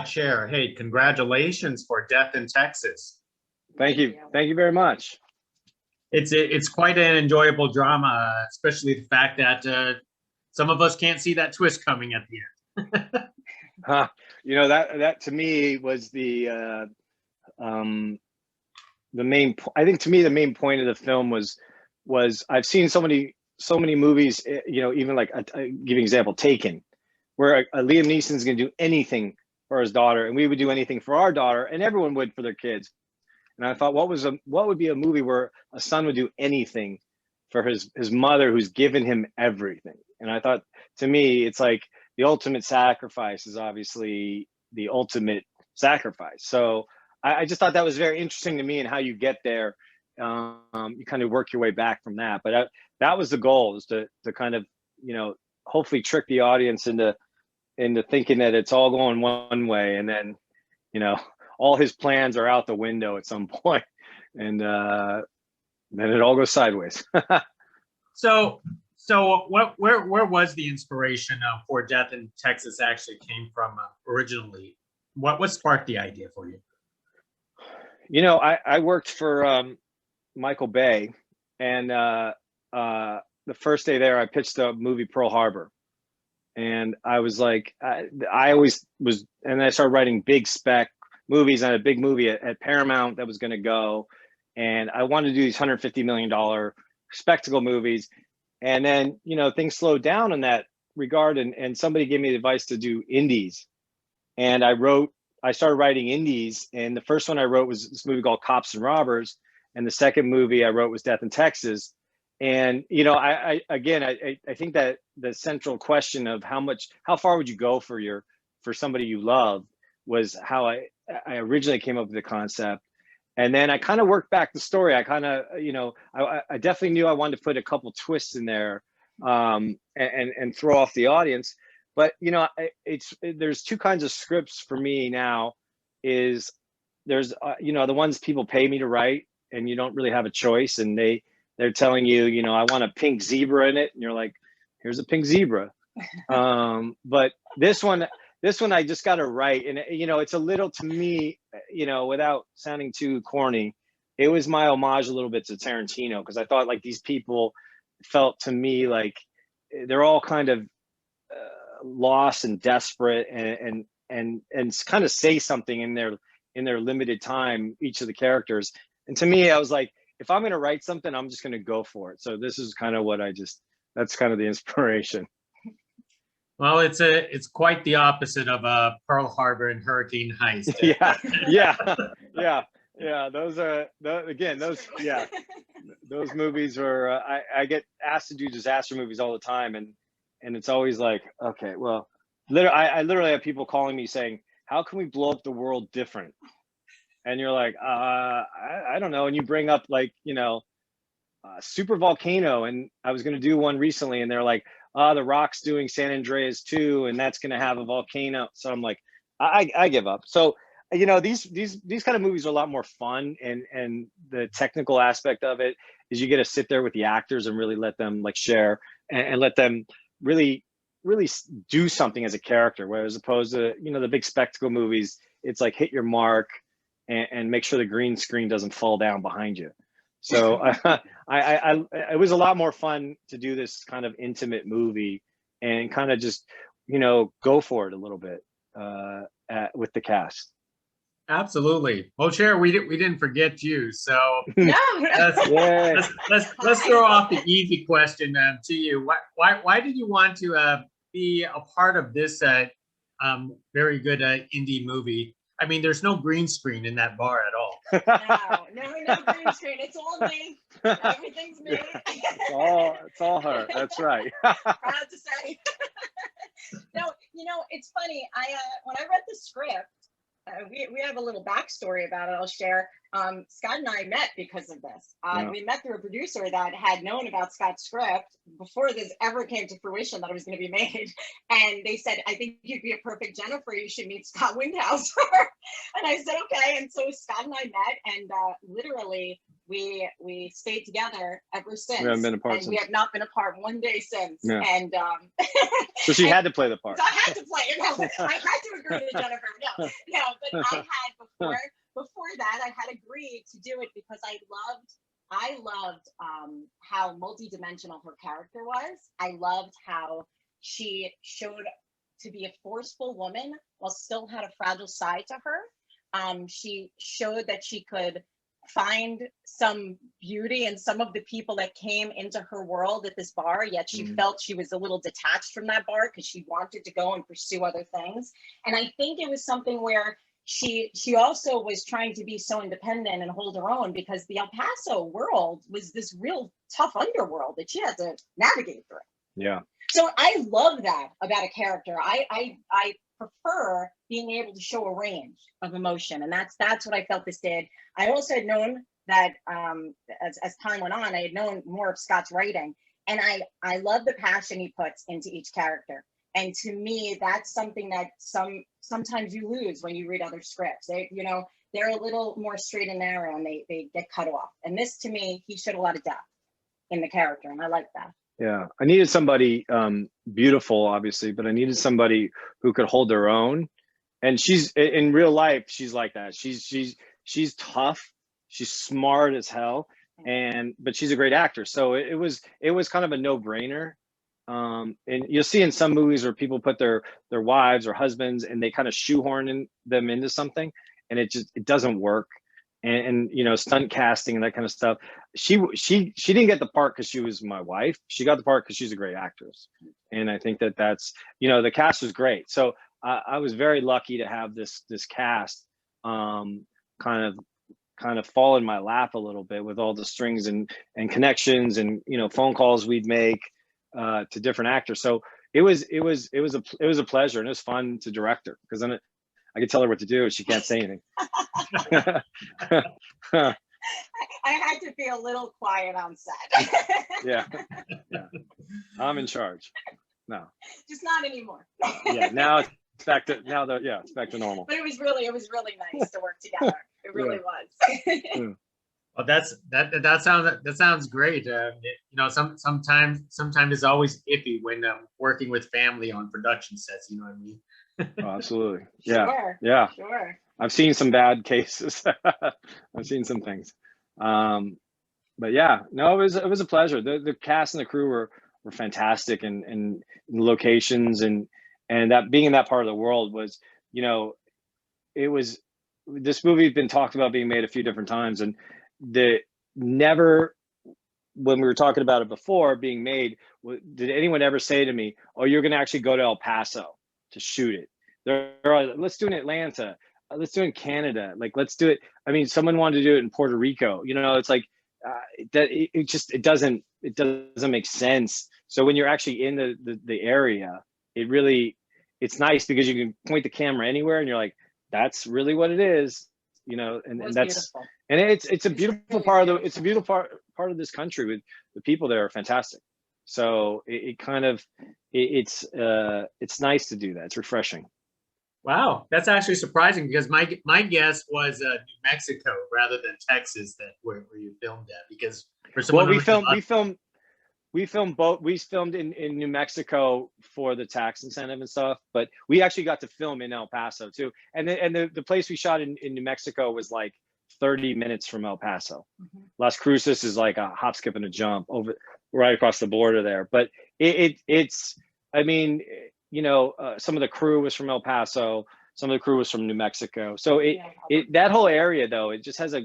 Cher, hey, congratulations for Death in Texas. Thank you. Thank you very much. It's quite an enjoyable drama, especially the fact that some of us can't see that twist coming at the end. You know, that to me was the main. I think to me the main point of the film was I've seen so many movies. You know, even like give you an example, Taken, where Liam Neeson's going to do anything for his daughter, and we would do anything for our daughter, and everyone would for their kids. And I thought, what would be a movie where a son would do anything for his mother, who's given him everything? And I thought, to me, it's like the ultimate sacrifice is obviously the ultimate sacrifice. So I just thought that was very interesting to me, and how you get there. You kind of work your way back from that. But that was the goal, is to kind of, you know, hopefully trick the audience into thinking that it's all going one way, and then, you know, all his plans are out the window at some point, and then it all goes sideways. So where was the inspiration for Death in Texas actually came from originally? What sparked the idea for you? You know, I worked for Michael Bay, and the first day there, I pitched the movie Pearl Harbor, and I was like, I always was, and I started writing big spec movies. I had a big movie at Paramount that was going to go, and I wanted to do these $150 million spectacle movies. And then, you know, things slowed down in that regard, and somebody gave me the advice to do indies. And I started writing indies, and the first one I wrote was this movie called Cops and Robbers, and the second movie I wrote was Death in Texas. And, you know, I think that the central question of how far would you go for somebody you love was how I originally came up with the concept. And then I kind of worked back the story. I kind of, you know, I definitely knew I wanted to put a couple twists in there, and throw off the audience. But, you know, there's two kinds of scripts for me now. There's you know, the ones people pay me to write, and you don't really have a choice, and they're telling you, you know, I want a pink zebra in it, and you're like, here's a pink zebra. But this one I just got to write, and, you know, it's a little, to me, you know, without sounding too corny, it was my homage a little bit to Tarantino, because I thought, like, these people felt to me like they're all kind of lost and desperate, and kind of say something in their limited time, each of the characters. And to me, I was like, if I'm going to write something, I'm just going to go for it. So this is kind of that's kind of the inspiration. Well, it's quite the opposite of Pearl Harbor and Hurricane Heist. Yeah. Those movies were. I get asked to do disaster movies all the time, and it's always like, okay, well, I literally have people calling me saying, how can we blow up the world different? And you're like, I don't know. And you bring up, like, you know, super volcano, and I was going to do one recently, and they're like, The Rock's doing San Andreas too, and that's going to have a volcano. So I'm like, I give up. So, you know, these kind of movies are a lot more fun, and the technical aspect of it is you get to sit there with the actors and really let them, like, share, and let them really do something as a character, whereas opposed to, you know, the big spectacle movies, it's like hit your mark and make sure the green screen doesn't fall down behind you. So it was a lot more fun to do this kind of intimate movie and kind of just, you know, go for it a little bit with the cast. Absolutely. Well, Cher, we didn't forget you. So No. let's throw off the easy question to you. Why did you want to be a part of this very good indie movie? I mean, there's no green screen in that bar at all. No green screen. It's all me. Everything's me. It's all her. That's right. Proud to say. No, you know, it's funny. When I read the script, we have a little backstory about it I'll share. Scott and I met because of this. We met through a producer that had known about Scott's script before this ever came to fruition that it was going to be made. And they said, I think you'd be a perfect Jennifer. You should meet Scott Windhauser. And I said, okay. And so Scott and I met, and literally we stayed together ever since. We haven't been apart and since. we have not been apart one day since. Yeah. And so she had to play the part. I had to play it. No, I had to agree to Jennifer. No, but I had before that, I had agreed to do it because I loved how multidimensional her character was. I loved how she showed to be a forceful woman while still had a fragile side to her. She showed that she could find some beauty in some of the people that came into her world at this bar, yet she felt she was a little detached from that bar because she wanted to go and pursue other things. And I think it was something where she also was trying to be so independent and hold her own, because the El Paso world was this real tough underworld that she had to navigate through. Yeah. So I love that about a character. I prefer being able to show a range of emotion, and that's what I felt this did. I also had known that as time went on, I had known more of Scott's writing, and I love the passion he puts into each character. And to me, that's something that sometimes you lose when you read other scripts. They're a little more straight and narrow, and they get cut off. And this, to me, he showed a lot of depth in the character, and I like that. Yeah, I needed somebody beautiful, obviously, but I needed somebody who could hold their own. And she's in real life, she's like that. She's tough. She's smart as hell, but she's a great actor. So it was kind of a no-brainer. And you'll see in some movies where people put their wives or husbands and they kind of shoehorn them into something, and it doesn't work. And stunt casting and that kind of stuff. She didn't get the part because she was my wife. She got the part because she's a great actress. And I think that's the cast was great. So I was very lucky to have this cast kind of fall in my lap a little bit with all the strings and connections and phone calls we'd make to different actors. So it was a pleasure, and it was fun to direct her, because then I could tell her what to do. She can't say anything. I had to be a little quiet on set. Yeah. I'm in charge. No. Just not anymore. Yeah. Now it's back to normal. But it was really nice to work together. It really was. Well, that sounds great. Sometimes it's always iffy when working with family on production sets. You know what I mean? Oh, absolutely. Yeah. Sure. Yeah. Sure. I've seen some bad cases. I've seen some things. But yeah, no, it was a pleasure. The cast and the crew were fantastic, and locations and that being in that part of the world was, this movie had been talked about being made a few different times, and when we were talking about it before being made, did anyone ever say to me, "Oh, you're going to actually go to El Paso to shoot it"? They're like, "Let's do it in Atlanta. Let's do it in Canada. Like, let's do it." I mean, someone wanted to do it in Puerto Rico. It's like it doesn't make sense. So when you're actually in the area, it's nice because you can point the camera anywhere, and you're like, that's really what it is, and that's beautiful. And it's a beautiful part of it's a beautiful part of this country. With the people there are fantastic. So it's nice to do that. It's refreshing. Wow, that's actually surprising, because my guess was New Mexico rather than Texas, where you filmed at. Because for someone we filmed in New Mexico for the tax incentive and stuff, but we actually got to film in El Paso too. And the place we shot in New Mexico was like 30 minutes from El Paso. Mm-hmm. Las Cruces is like a hop, skip, and a jump over right across the border there. But it's some of the crew was from El Paso, some of the crew was from New Mexico. So that whole area, though, it just has a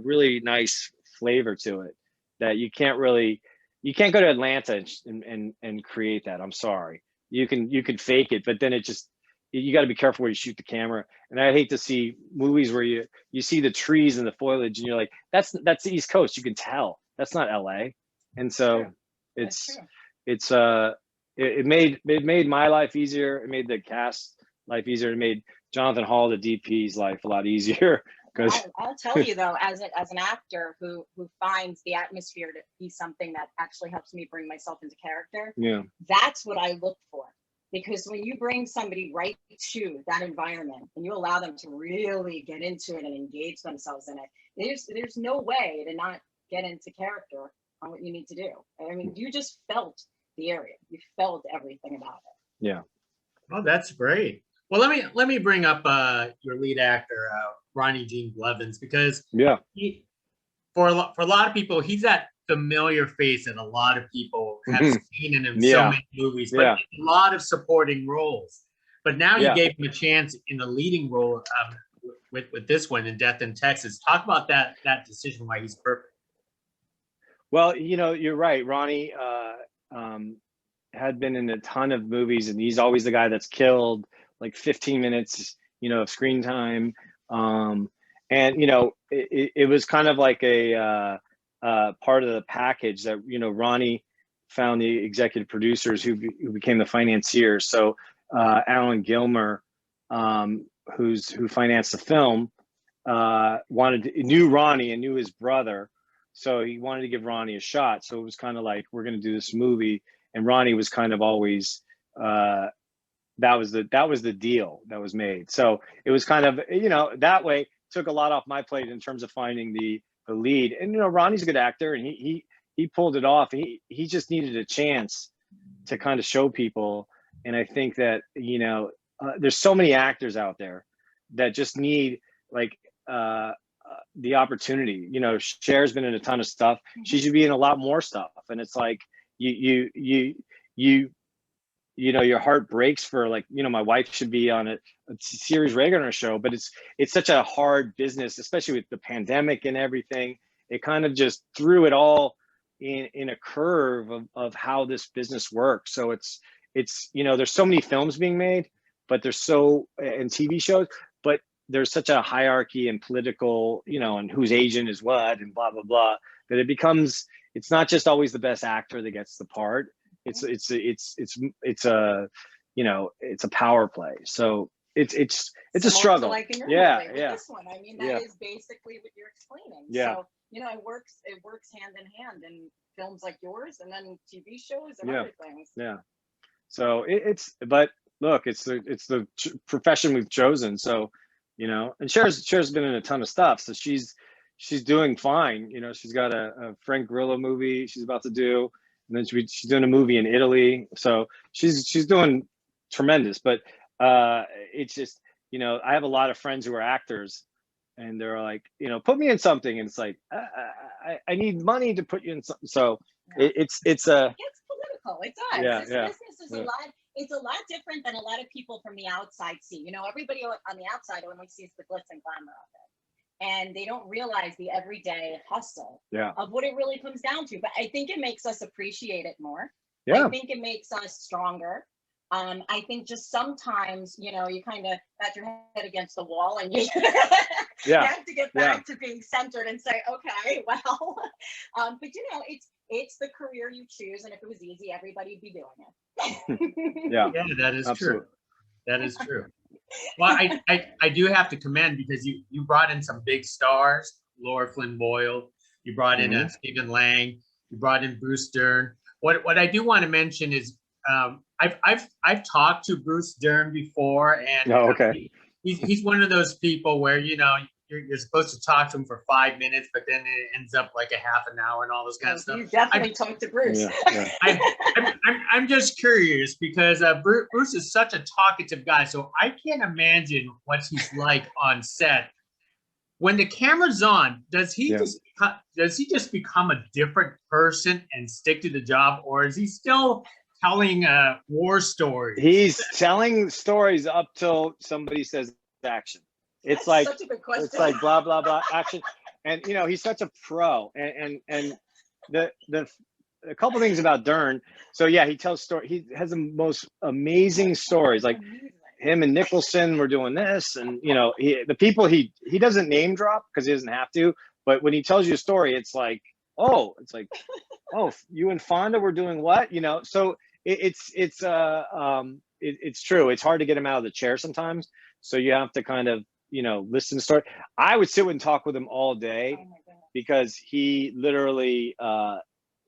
really nice flavor to it that you can't go to Atlanta and create that. I'm sorry. You can fake it, but then you got to be careful where you shoot the camera. And I hate to see movies where you see the trees and the foliage and you're like, that's the East Coast. You can tell that's not LA. And so it made my life easier. It made the cast life easier. It made Jonathan Hall, the DP's life, a lot easier. Because I'll tell you though, as an actor who finds the atmosphere to be something that actually helps me bring myself into character, that's what I look for. Because when you bring somebody right to that environment and you allow them to really get into it and engage themselves in it, there's no way to not get into character on what you need to do. I mean, you just felt the area. You felt everything about it. Yeah. Oh, that's great. Well, let me bring up your lead actor, Ronnie Jean Blevins, because for a lot of people, he's that familiar face that a lot of people have seen in so many movies, but in a lot of supporting roles. But now you gave him a chance in the leading role with this one in Death in Texas. Talk about that decision, why he's perfect. Well, you know, you're right. Ronnie had been in a ton of movies, and he's always the guy that's killed like 15 minutes, you know, of screen time. And, you know, it was kind of like a part of the package that, you know, Ronnie found the executive producers who became the financiers. So Alan Gilmer, who financed the film, knew Ronnie and knew his brother. So he wanted to give Ronnie a shot. So it was kind of like, we're going to do this movie. And Ronnie was kind of always, that was the deal that was made. So it was kind of, you know, that way took a lot off my plate in terms of finding the lead. And, you know, Ronnie's a good actor, and he pulled it off. He just needed a chance to kind of show people. And I think that, you know, there's so many actors out there that just need like the opportunity. You know, Cher's been in a ton of stuff. She should be in a lot more stuff. And it's like you know, your heart breaks for, like, you know, my wife should be on a series regular show, but it's such a hard business, especially with the pandemic and everything. It kind of just threw it all in a curve of how this business works. So it's, you know, there's so many films being made, but there's and TV shows, but there's such a hierarchy and political, you know, and whose agent is what and blah, blah, blah, that it's not just always the best actor that gets the part. It's a, you know, it's a power play. So it's a struggle. Like in your movie with this one. I mean, that is basically what you're explaining. Yeah. So, you know, it works hand in hand in films like yours and then TV shows and other things. Yeah. So but look, it's the profession we've chosen. So, you know, and Cher's been in a ton of stuff. So she's doing fine. You know, she's got a Frank Grillo movie she's about to do. And then she's doing a movie in Italy. So she's doing tremendous. But it's just, you know, I have a lot of friends who are actors, and they're like, you know, put me in something. And it's like, I need money to put you in something. So it's political. It does. This business is it's a lot different than a lot of people from the outside see. You know, everybody on the outside only sees the glitz and glamour of it. And they don't realize the everyday hustle of what it really comes down to. But I think it makes us appreciate it more. I think it makes us stronger. I think just sometimes, you know, you kind of pat your head against the wall and you, you have to get back to being centered and say, okay, well, but you know, it's the career you choose. And if it was easy, everybody'd be doing it. Yeah, that is true. That is true. Well, I do have to commend, because you brought in some big stars, Laura Flynn Boyle. You brought in Stephen Lang. You brought in Bruce Dern. What I do want to mention is I've talked to Bruce Dern before, and he's one of those people where, you know, you're supposed to talk to him for 5 minutes, but then it ends up like a half an hour and all this kind of stuff. You definitely talked to Bruce. I'm just curious, because Bruce is such a talkative guy, so I can't imagine what he's like on set. When the camera's on, does he just become a different person and stick to the job, or is he still telling war stories? He's telling stories up till somebody says action. It's like, such a good question. It's like blah blah blah action, and you know, he's such a pro. And the a couple things about Dern. So yeah, he tells story. He has the most amazing stories. Like him and Nicholson were doing this, and you know, the people he doesn't name drop because he doesn't have to. But when he tells you a story, it's like, oh, you and Fonda were doing what? You know, so it's true. It's hard to get him out of the chair sometimes. So you have to kind of, you know, listen to story. I would sit and talk with him all day, because he literally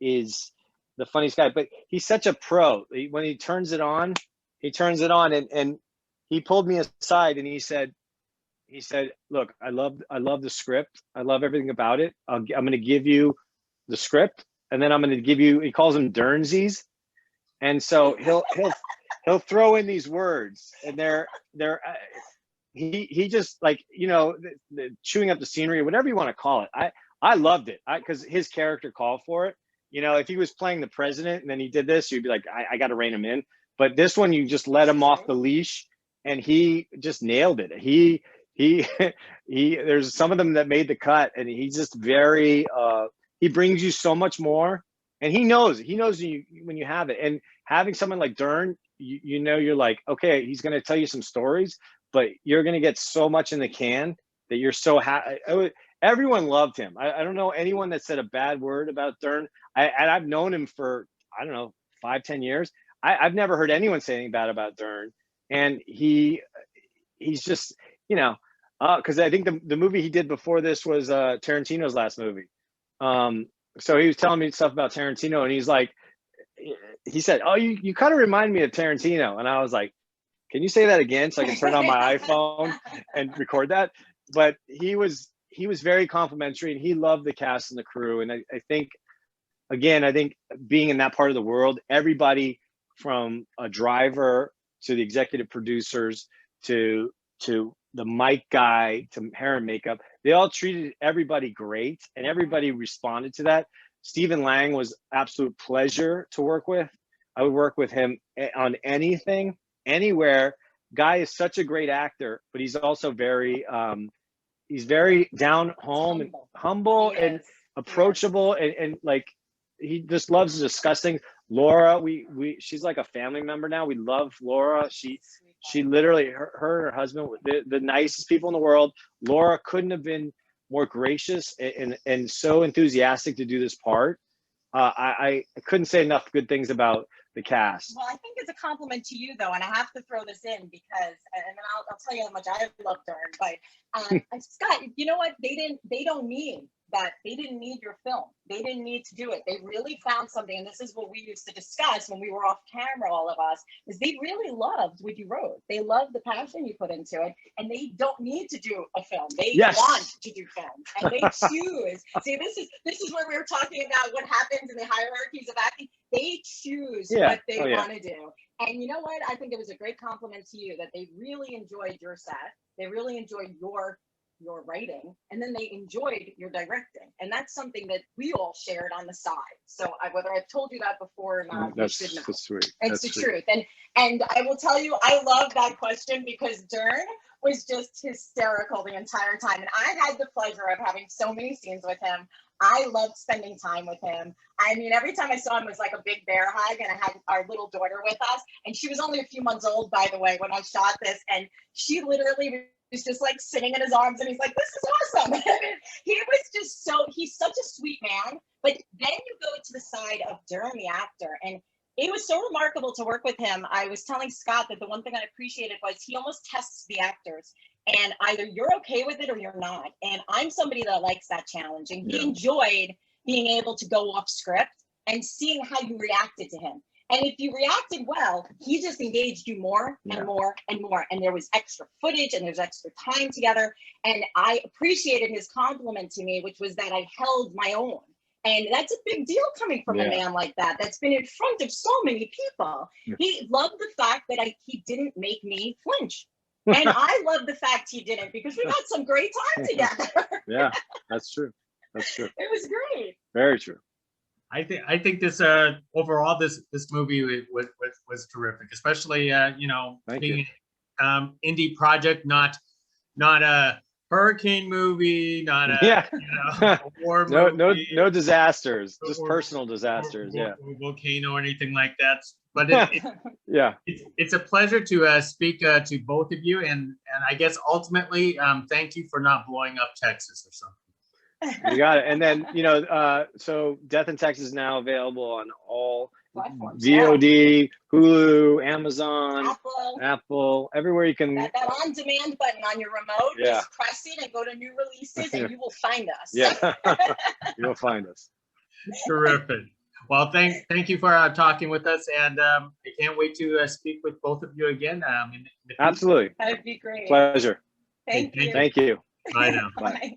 is the funniest guy. But he's such a pro. When he turns it on, and he pulled me aside and he said, he said, look, I love the script. I love everything about it. I'm going to give you the script, and then I'm going to give you, he calls them Dernsies. And so he'll throw in these words, and he just, like, you know, the chewing up the scenery, whatever you want to call it. I loved it because his character called for it. You know, if he was playing the president and then he did this, you'd be like, I got to rein him in. But this one, you just let him off the leash, and he just nailed it. He there's some of them that made the cut, and he's just very he brings you so much more, and he knows you when you have it. And having someone like Dern, you know, you're like, okay, he's going to tell you some stories, but you're going to get so much in the can that you're so happy. Everyone loved him. I don't know anyone that said a bad word about Dern. I've known him for, I don't know, 5-10 years. I've never heard anyone say anything bad about Dern. And he's just, you know, because I think the movie he did before this was Tarantino's last movie. So he was telling me stuff about Tarantino, and he's like, he said, oh, you kind of remind me of Tarantino. And I was like, can you say that again so I can turn on my iPhone and record that? But he was very complimentary, and he loved the cast and the crew. And I think, again, I think being in that part of the world, everybody from a driver to the executive producers to the mic guy to hair and makeup, they all treated everybody great, and everybody responded to that. Stephen Lang was absolute pleasure to work with. I would work with him on anything, anywhere. Guy is such a great actor, but he's also very he's very down home and humble and approachable, and like, he just loves to discuss things. Laura, she's like a family member now. We love Laura. She literally, her and her husband, the nicest people in the world. Laura couldn't have been more gracious and so enthusiastic to do this part. I couldn't say enough good things about the cast. Well, I think it's a compliment to you, though, and I have to throw this in because, and then I'll tell you how much I love Dern. But Scott, you know what? They don't need that. They didn't need your film. They didn't need to do it. They really found something, and this is what we used to discuss when we were off camera, all of us, is they really loved what you wrote. They loved the passion you put into it, and they don't need to do a film. They want to do films, and they choose. See, this is where we were talking about what happens in the hierarchies of acting. They choose what they want to do. And you know what? I think it was a great compliment to you that they really enjoyed your set. They really enjoyed your writing, and then they enjoyed your directing, and that's something that we all shared on the side. So whether I've told you that before or not, that's sweet. It's the truth. And I will tell you, I love that question because Dern was just hysterical the entire time, and I had the pleasure of having so many scenes with him. I loved spending time with him. I mean, every time I saw him, it was like a big bear hug, and I had our little daughter with us, and she was only a few months old, by the way, when I shot this, and she literally was just like sitting in his arms, and he's like, this is awesome. He was just he's such a sweet man. But then you go to the side of Dern, the actor, and it was so remarkable to work with him. I was telling Scott that the one thing I appreciated was he almost tests the actors, and either you're okay with it or you're not. And I'm somebody that likes that challenge, and he enjoyed being able to go off script and seeing how you reacted to him. And if you reacted well, he just engaged you more and more and more. And there was extra footage and there's extra time together. And I appreciated his compliment to me, which was that I held my own. And that's a big deal coming from a man like that, that's been in front of so many people. He loved the fact that he didn't make me flinch. And I love the fact he didn't, because we had some great time together. Yeah, that's true. That's true. It was great. Very true. I think this overall this movie was terrific, especially being indie project, not a hurricane movie, not a war movie. No disasters, just personal disasters, or volcano or anything like that. But it's a pleasure to speak to both of you, and I guess ultimately thank you for not blowing up Texas or something. You got it. And then, so Death in Texas is now available on all platforms. VOD, Hulu, Amazon, Apple, everywhere you can. That on-demand button on your remote, just press it and go to new releases, and you will find us. You'll find us. Terrific. Well, thank you for talking with us, and I can't wait to speak with both of you again. Absolutely. That'd be great. Pleasure. Thank Hey, you. Thank you. Bye now. Bye. Bye.